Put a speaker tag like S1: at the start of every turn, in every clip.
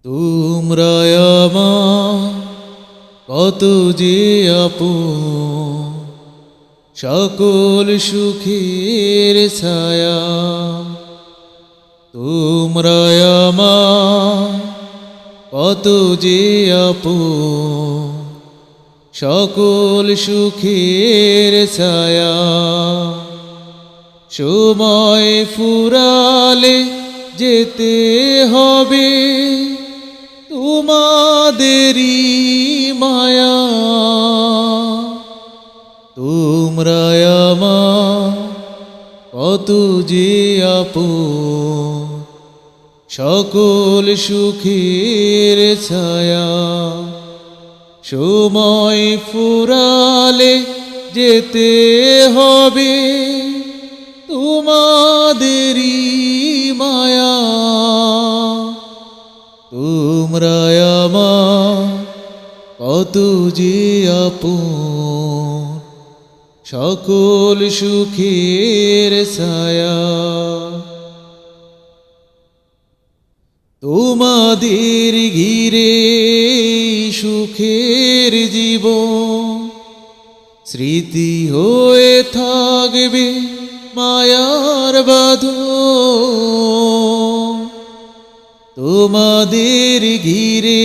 S1: তোমরা আমার কত যে আপন, সকল সুখের ছায়া। তোমরা আমার কত যে আপন, সকল সুখের ছায়া। সময় ফুরালে যেতে হবে তোমাদেরই মায়া। তোমরা আমার কত যে আপন, সকল সুখের ছায়া। সময় ফুরালে যেতে হবে তোমাদেরই মায়া। তোমরা আমার কত যে আপন, সকল সুখের ছায়া। তোমাদের ঘিরে সুখের জীবন স্মৃতি হয়ে থাকবে মায়ার বাঁধন। তোমাদের ঘিরে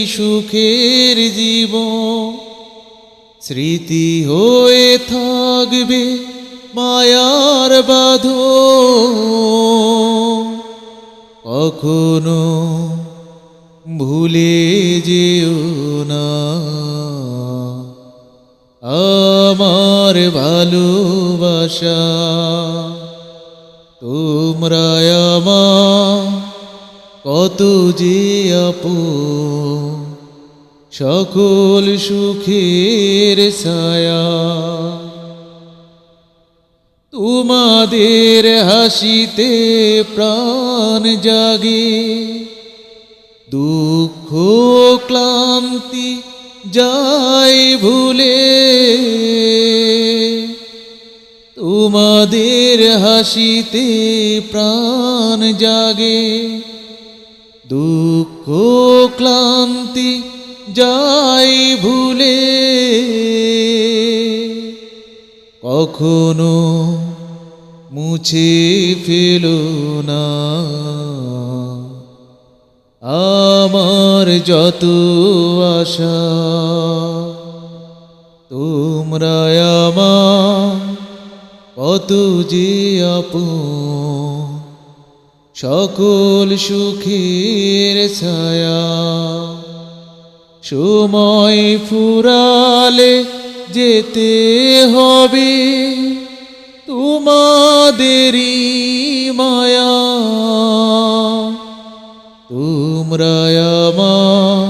S1: সুখের জীবন স্মৃতি হয়ে থাকবে মায়ার বাঁধন। কখনো ভুলে যেও না আমার ভালোবাসা। তোমরা আমার কত যে আপন, সকল সুখের ছায়া। তোমাদের হাসিতে প্রাণ জাগে, দুঃখ ক্লান্তি যায় ভুলে। তোমাদের হাসিতে প্রাণ জাগে, দুঃখ ক্লান্তি যায় ভুলে। কখনো মুছে ফেলো না আমার যত আশা। তোমরা আমার কত যে আপন, সকল সুখের ছায়া। সময় ফুরালে যেতে হবে তোমাদেরই মায়া। তোমরা আমার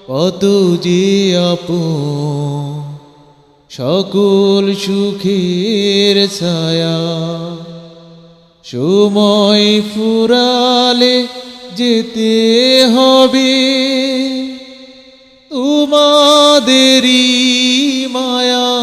S1: কত যে আপন, সকল সুখের ছায়া। সময় ফুরালে যেতে হবে তোমাদেরই মায়া।